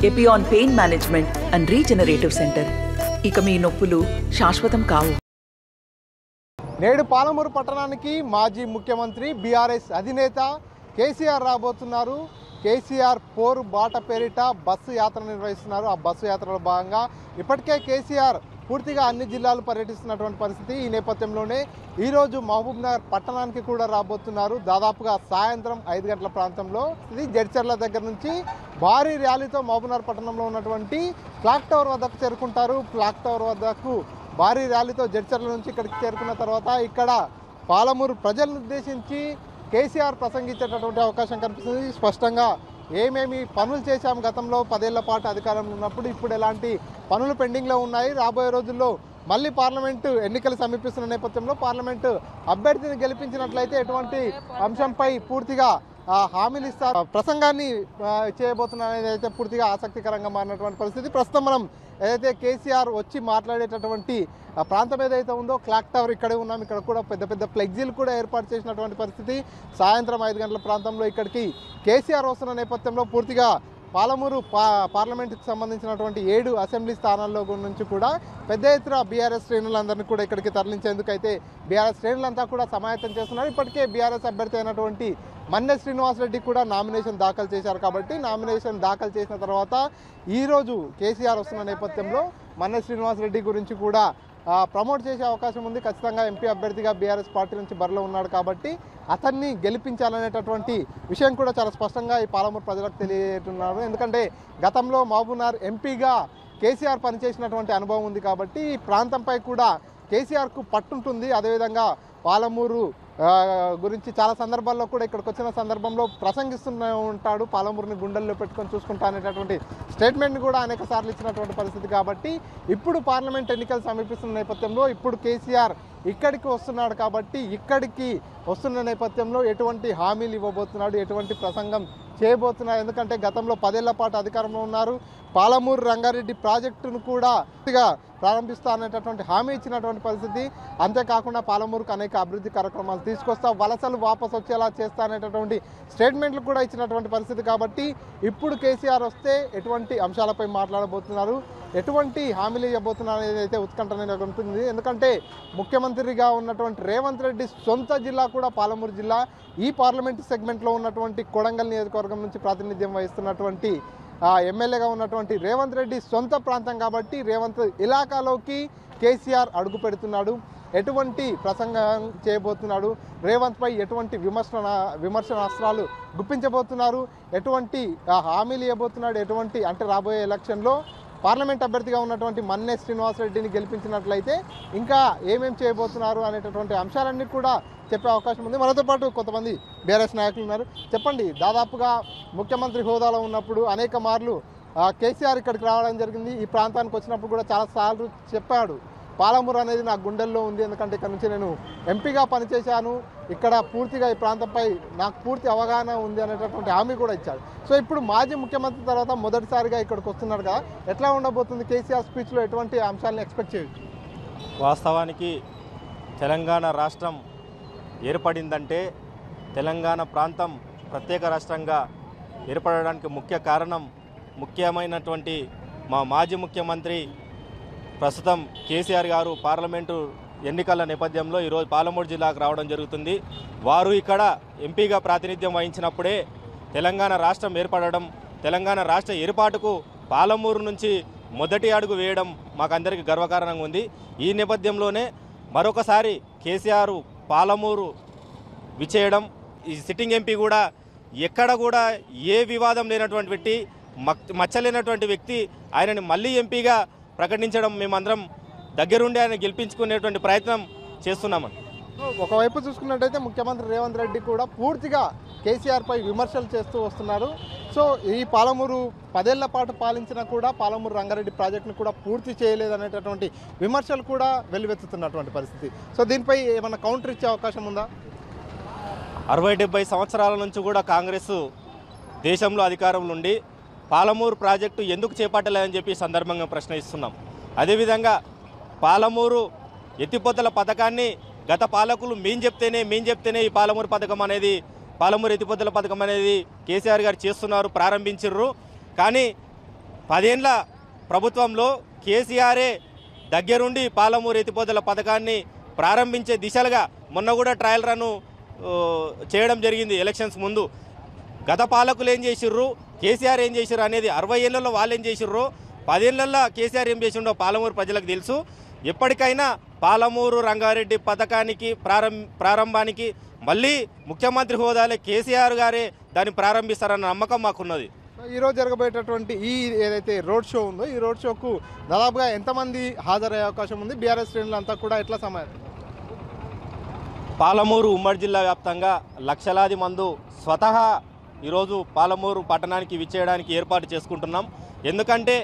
Epione pain management and regenerative centre. ఇక మీ నొప్పులు శాశ్వతం కావు. నేడు పాలమూరు పట్టణానికి మాజీ ముఖ్యమంత్రి బీఆర్ఎస్ అధినేత కేసీఆర్ రాబోతున్నారు. కేసీఆర్ పోరు బాట పేరిట బస్సు యాత్ర నిర్వహిస్తున్నారు. ఆ బస్సు యాత్రలో భాగంగా ఇప్పటికే కేసీఆర్ పూర్తిగా అన్ని జిల్లాలు పర్యటిస్తున్నటువంటి పరిస్థితి. ఈ నేపథ్యంలోనే ఈరోజు మహబూబ్నగర్ పట్టణానికి కూడా రాబోతున్నారు. దాదాపుగా సాయంత్రం 5 గంటల ప్రాంతంలో ఇది జడ్చర్ల దగ్గర నుంచి భారీ ర్యాలీతో మహబూబ్నగర్ పట్టణంలో ఉన్నటువంటి క్లాక్ టవర్ వద్దకు చేరుకుంటారు. క్లాక్ టవర్ వద్దకు భారీ ర్యాలీతో జడ్చర్ల నుంచి ఇక్కడికి చేరుకున్న తర్వాత ఇక్కడ పాలమూరు ప్రజలను ఉద్దేశించి కేసీఆర్ ప్రసంగించేటటువంటి అవకాశం కనిపిస్తుంది. స్పష్టంగా ఏమేమి పనులు చేశాం గతంలో 10 ఏళ్ల పాటు అధికారంలో ఉన్నప్పుడు, ఇప్పుడు ఎలాంటి పనులు పెండింగ్లో ఉన్నాయి, రాబోయే రోజుల్లో మళ్ళీ పార్లమెంటు ఎన్నికలు సమీపిస్తున్న నేపథ్యంలో పార్లమెంటు అభ్యర్థిని గెలిపించినట్లయితే ఎటువంటి అంశంపై పూర్తిగా హామీలు ఇస్తారు, ప్రసంగాన్ని చేయబోతున్నారు అనేది అయితే పూర్తిగా ఆసక్తికరంగా మారినటువంటి పరిస్థితి. ప్రస్తుతం మనం ఏదైతే కేసీఆర్ వచ్చి మాట్లాడేటటువంటి ప్రాంతం ఏదైతే ఉందో క్లాక్ టవర్ ఇక్కడే ఉన్నాం. ఇక్కడ కూడా పెద్ద పెద్ద ఫ్లెక్సీలు కూడా ఏర్పాటు చేసినటువంటి పరిస్థితి. సాయంత్రం 5 గంటల ప్రాంతంలో ఇక్కడికి కేసీఆర్ వస్తున్న నేపథ్యంలో పూర్తిగా పాలమూరు పార్లమెంటుకు సంబంధించినటువంటి 7 అసెంబ్లీ స్థానాల్లో నుంచి కూడా పెద్ద ఎత్తున బీఆర్ఎస్ శ్రేణులందరినీ కూడా ఇక్కడికి తరలించేందుకు అయితే బీఆర్ఎస్ శ్రేణులంతా కూడా సమాయత్తం చేస్తున్నారు. ఇప్పటికే బీఆర్ఎస్ అభ్యర్థి అయినటువంటి మన్నె శ్రీనివాసరెడ్డి కూడా నామినేషన్ దాఖలు చేశారు. కాబట్టి నామినేషన్ దాఖలు చేసిన తర్వాత ఈరోజు కేసీఆర్ వస్తున్న నేపథ్యంలో మన్నె శ్రీనివాసరెడ్డి గురించి కూడా ప్రమోట్ చేసే అవకాశం ఉంది. ఖచ్చితంగా ఎంపీ అభ్యర్థిగా బీఆర్ఎస్ పార్టీ నుంచి బరిలో ఉన్నాడు కాబట్టి అతన్ని గెలిపించాలనేటటువంటి విషయం కూడా చాలా స్పష్టంగా ఈ పాలమూరు ప్రజలకు తెలియజేస్తున్నారు. ఎందుకంటే గతంలో మహబూబ్నగర్ ఎంపీగా కేసీఆర్ పనిచేసినటువంటి అనుభవం ఉంది కాబట్టి ఈ ప్రాంతంపై కూడా కేసీఆర్కు పట్టుంటుంది. అదేవిధంగా పాలమూరు గురించి చాలా సందర్భాల్లో కూడా ఇక్కడికి వచ్చిన సందర్భంలో ప్రసంగిస్తూనే ఉంటాడు. పాలమూరుని గుండెల్లో పెట్టుకొని చూసుకుంటా అనేటటువంటి స్టేట్మెంట్ని కూడా అనేక సార్లు ఇచ్చినటువంటి పరిస్థితి. కాబట్టి ఇప్పుడు పార్లమెంట్ ఎన్నికలు సమీపిస్తున్న నేపథ్యంలో ఇప్పుడు కేసీఆర్ ఇక్కడికి వస్తున్నాడు. కాబట్టి ఇక్కడికి వస్తున్న నేపథ్యంలో ఎటువంటి హామీలు ఇవ్వబోతున్నాడు, ఎటువంటి ప్రసంగం చేయబోతున్నారు. ఎందుకంటే గతంలో 10 ఏళ్ల పాటు అధికారంలో ఉన్నారు. పాలమూరు రంగారెడ్డి ప్రాజెక్టును కూడా ప్రారంభిస్తా అనేటటువంటి హామీ ఇచ్చినటువంటి పరిస్థితి. అంతేకాకుండా పాలమూరుకు అనేక అభివృద్ధి కార్యక్రమాలు తీసుకొస్తా, వలసలు వాపసు వచ్చేలా చేస్తా అనేటటువంటి స్టేట్మెంట్లు కూడా ఇచ్చినటువంటి పరిస్థితి. కాబట్టి ఇప్పుడు కేసీఆర్ వస్తే ఎటువంటి అంశాలపై మాట్లాడబోతున్నారు, ఎటువంటి హామీలు ఇవ్వబోతున్నారు అనేది అయితే ఉత్కంఠ ఉంటుంది. ఎందుకంటే ముఖ్యమంత్రిగా ఉన్నటువంటి రేవంత్ రెడ్డి సొంత జిల్లా కూడా పాలమూరు జిల్లా. ఈ పార్లమెంటు సెగ్మెంట్లో ఉన్నటువంటి కొడంగల్ నియోజకవర్గం నుంచి ప్రాతినిధ్యం వహిస్తున్నటువంటి ఎమ్మెల్యేగా ఉన్నటువంటి రేవంత్ రెడ్డి సొంత ప్రాంతం కాబట్టి రేవంత్ ఇలాకాలోకి కేసీఆర్ అడుగు పెడుతున్నాడు. ఎటువంటి ప్రసంగం చేయబోతున్నాడు, రేవంత్పై ఎటువంటి విమర్శనాస్త్రాలు గుప్పించబోతున్నారు, ఎటువంటి హామీలు ఇవ్వబోతున్నాడు, ఎటువంటి అంటే రాబోయే ఎలక్షన్లో పార్లమెంట్ అభ్యర్థిగా ఉన్నటువంటి మన్నె శ్రీనివాసరెడ్డిని గెలిపించినట్లయితే ఇంకా ఏమేమి చేయబోతున్నారు అనేటటువంటి అంశాలన్నీ కూడా చెప్పే అవకాశం ఉంది. మనతో పాటు కొంతమంది బీఆర్ఎస్ నాయకులు ఉన్నారు. చెప్పండి, దాదాపుగా ముఖ్యమంత్రి హోదాలో ఉన్నప్పుడు అనేక మార్లు కేసీఆర్ ఇక్కడికి రావడం జరిగింది. ఈ ప్రాంతానికి వచ్చినప్పుడు కూడా చాలాసార్లు చెప్పాడు, పాలమూరు అనేది నా గుండెల్లో ఉంది, ఎందుకంటే ఇక్కడ నుంచి నేను ఎంపీగా పనిచేశాను, ఇక్కడ పూర్తిగా ఈ ప్రాంతంపై నాకు పూర్తి అవగాహన ఉంది అనేటటువంటి హామీ కూడా ఇచ్చాడు. సో ఇప్పుడు మాజీ ముఖ్యమంత్రి తర్వాత మొదటిసారిగా ఇక్కడికి వస్తున్నాడు కదా, ఎట్లా ఉండబోతుంది కేసీఆర్ స్పీచ్లో, ఎటువంటి అంశాలను ఎక్స్పెక్ట్ చేయొచ్చు? వాస్తవానికి తెలంగాణ రాష్ట్రం ఏర్పడిందంటే తెలంగాణ ప్రాంతం ప్రత్యేక రాష్ట్రంగా ఏర్పడడానికి ముఖ్య కారణం ముఖ్యమైనటువంటి మా మాజీ ముఖ్యమంత్రి ప్రస్తుతం కేసీఆర్ గారు పార్లమెంటు ఎన్నికల నేపథ్యంలో ఈరోజు పాలమూరు జిల్లాకు రావడం జరుగుతుంది. వారు ఇక్కడ ఎంపీగా ప్రాతినిధ్యం వహించినప్పుడే తెలంగాణ రాష్ట్రం ఏర్పడడం, తెలంగాణ రాష్ట్ర ఏర్పాటుకు పాలమూరు నుంచి మొదటి అడుగు వేయడం మాకందరికీ గర్వకారణంగా ఉంది. ఈ నేపథ్యంలోనే మరొకసారి కేసీఆర్ పాలమూరు విచేయడం, ఈ సిట్టింగ్ ఎంపీ కూడా ఎక్కడ కూడా ఏ వివాదం లేనటువంటి వ్యక్తి, మచ్చలేనటువంటి వ్యక్తి, ఆయనని మళ్ళీ ఎంపీగా ప్రకటించడం మేమందరం దగ్గరుండి ఆయన గెలిపించుకునేటువంటి ప్రయత్నం చేస్తున్నామని. ఒకవైపు చూసుకున్నట్టయితే ముఖ్యమంత్రి రేవంత్ రెడ్డి కూడా పూర్తిగా కేసీఆర్పై విమర్శలు చేస్తూ వస్తున్నారు. సో ఈ పాలమూరు 10 ఏళ్ల పాటు పాలించినా కూడా పాలమూరు రంగారెడ్డి ప్రాజెక్టును కూడా పూర్తి చేయలేదనేటటువంటి విమర్శలు కూడా వెల్లువెత్తుతున్నటువంటి పరిస్థితి. సో దీనిపై ఏమైనా కౌంటర్ ఇచ్చే అవకాశం ఉందా? 60-70 సంవత్సరాల నుంచి కూడా కాంగ్రెస్ దేశంలో అధికారంలో ఉండి పాలమూరు ప్రాజెక్టు ఎందుకు చేపట్టలేదని చెప్పి సందర్భంగా ప్రశ్నిస్తున్నాం. అదేవిధంగా పాలమూరు ఎత్తిపోతల పథకాన్ని గత పాలకులు మేం చెప్తేనే ఈ పాలమూరు ఎత్తిపోతల పథకం అనేది కేసీఆర్ గారు చేస్తున్నారు, ప్రారంభించారు. కానీ 10 ఏళ్ల ప్రభుత్వంలో కేసీఆరే దగ్గరుండి పాలమూరు ఎత్తిపోతల పథకాన్ని ప్రారంభించే దిశలుగా మొన్న కూడా ట్రయల్ రన్ చేయడం జరిగింది ఎలక్షన్స్ ముందు. గత పాలకులు ఏం చేసిర్రు, కేసీఆర్ ఏం చేసిర్రు అనేది 60 ఏళ్లలో వాళ్ళు ఏం చేసిర్రు, 10 ఏళ్లలో కేసీఆర్ ఏం చేసిండో పాలమూరు ప్రజలకు తెలుసు. ఎప్పటికైనా పాలమూరు రంగారెడ్డి పథకానికి ప్రారంభానికి మళ్ళీ ముఖ్యమంత్రి హోదాలో కేసీఆర్ గారే దాన్ని ప్రారంభిస్తారన్న నమ్మకం మాకున్నది. ఈరోజు జరగబోయేటటువంటి ఈ ఏదైతే రోడ్ షో ఉందో ఈ రోడ్ షోకు దాదాపుగా ఎంతమంది హాజరయ్యే అవకాశం ఉంది? బీఆర్ఎస్ శ్రేణులంతా కూడా ఎట్లా సమయం? పాలమూరు ఉమ్మడి జిల్లా వ్యాప్తంగా లక్షలాది మంది స్వతహా ఈరోజు పాలమూరు పట్టణానికి విచ్చేయడానికి ఏర్పాటు చేసుకుంటున్నాం. ఎందుకంటే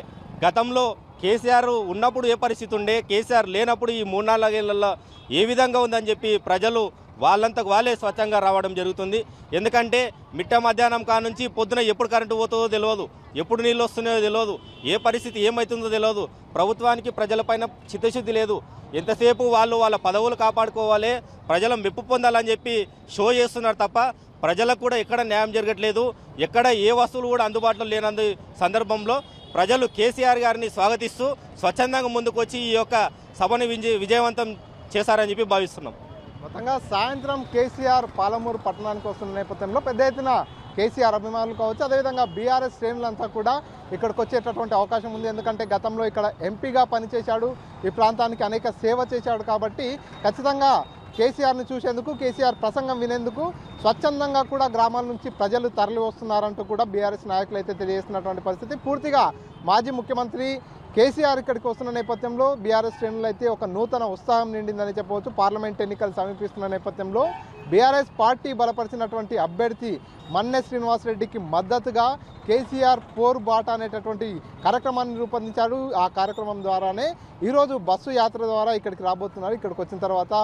గతంలో కేసీఆర్ ఉన్నప్పుడు ఏ పరిస్థితి ఉండే, కేసీఆర్ లేనప్పుడు ఈ 3-4 ఏళ్లలో ఏ విధంగా ఉందని చెప్పి ప్రజలు వాళ్ళంతకు వాళ్ళే స్వచ్ఛంగా రావడం జరుగుతుంది. ఎందుకంటే మిట్ట మధ్యాహ్నం కానుంచి పొద్దున ఎప్పుడు కరెంటు పోతుందో తెలియదు, ఎప్పుడు నీళ్ళు వస్తున్నాయో తెలియదు, ఏ పరిస్థితి ఏమవుతుందో తెలియదు. ప్రభుత్వానికి ప్రజలపైన చిత్తశుద్ధి లేదు. ఎంతసేపు వాళ్ళు వాళ్ళ పదవులు కాపాడుకోవాలి, ప్రజల మెప్పు పొందాలని చెప్పి షో చేస్తున్నారు తప్ప ప్రజలకు కూడా ఎక్కడ న్యాయం జరగట్లేదు. ఎక్కడ ఏ వస్తువులు కూడా అందుబాటులో లేనందు సందర్భంలో ప్రజలు కేసీఆర్ గారిని స్వాగతిస్తూ స్వచ్ఛందంగా ముందుకు వచ్చి ఈ యొక్క సభను విజయవంతం చేశారని చెప్పి భావిస్తున్నాం. మొత్తంగా సాయంత్రం కేసీఆర్ పాలమూరు పట్టణానికి వస్తున్న నేపథ్యంలో పెద్ద ఎత్తున కేసీఆర్ అభిమానులు కావచ్చు, అదేవిధంగా బీఆర్ఎస్ శ్రేణులంతా కూడా ఇక్కడికి వచ్చేటటువంటి అవకాశం ఉంది. ఎందుకంటే గతంలో ఇక్కడ ఎంపీగా పనిచేశాడు, ఈ ప్రాంతానికి అనేక సేవ చేశాడు. కాబట్టి ఖచ్చితంగా కేసీఆర్ని చూసేందుకు, కేసీఆర్ ప్రసంగం వినేందుకు స్వచ్ఛందంగా కూడా గ్రామాల నుంచి ప్రజలు తరలి వస్తున్నారంటూ కూడా బీఆర్ఎస్ నాయకులు అయితే తెలియజేస్తున్నటువంటి పరిస్థితి. పూర్తిగా మాజీ ముఖ్యమంత్రి కేసీఆర్ ఇక్కడికి వస్తున్న నేపథ్యంలో బీఆర్ఎస్ శ్రేణులు అయితే ఒక నూతన ఉత్సాహం నిండిందని చెప్పవచ్చు. పార్లమెంట్ ఎన్నికలు సమీపిస్తున్న నేపథ్యంలో బీఆర్ఎస్ పార్టీ బలపరిచినటువంటి అభ్యర్థి మన్నె శ్రీనివాసరెడ్డికి మద్దతుగా కేసీఆర్ పోరు బాట అనేటటువంటి కార్యక్రమాన్ని రూపొందించారు. ఆ కార్యక్రమం ద్వారానే ఈరోజు బస్సు యాత్ర ద్వారా ఇక్కడికి రాబోతున్నారు. ఇక్కడికి వచ్చిన తర్వాత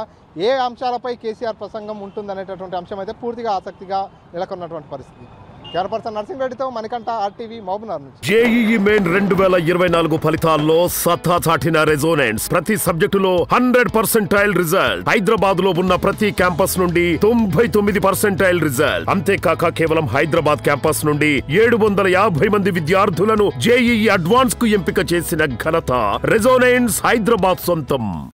ఏ అంశాలపై కేసీఆర్ ప్రసంగం ఉంటుందనేటటువంటి అంశం అయితే పూర్తిగా ఆసక్తిగా నెలకొన్నటువంటి పరిస్థితి. కెమెరాపర్సన్ నర్సింగ్రెడ్డితో మణికంఠ, RTV, మహబూబ్నగర్ నుంచి. JEE మెయిన్ 2024 ఫలితాల్లో సత్తా చాటిన రెజోనెన్స్ ప్రతి సబ్జెక్టులో 100% రిజల్ట్. హైదరాబాద్ లో ఉన్న ప్రతి క్యాంపస్ నుండి 99% రిజల్ట్. అంతేకాక కేవలం హైదరాబాద్ క్యాంపస్ నుండి 750 మంది విద్యార్థులను JEE అడ్వాన్స్ కు ఎంపిక చేసిన ఘనత రెజోనెన్స్ హైదరాబాద్ సొంతం.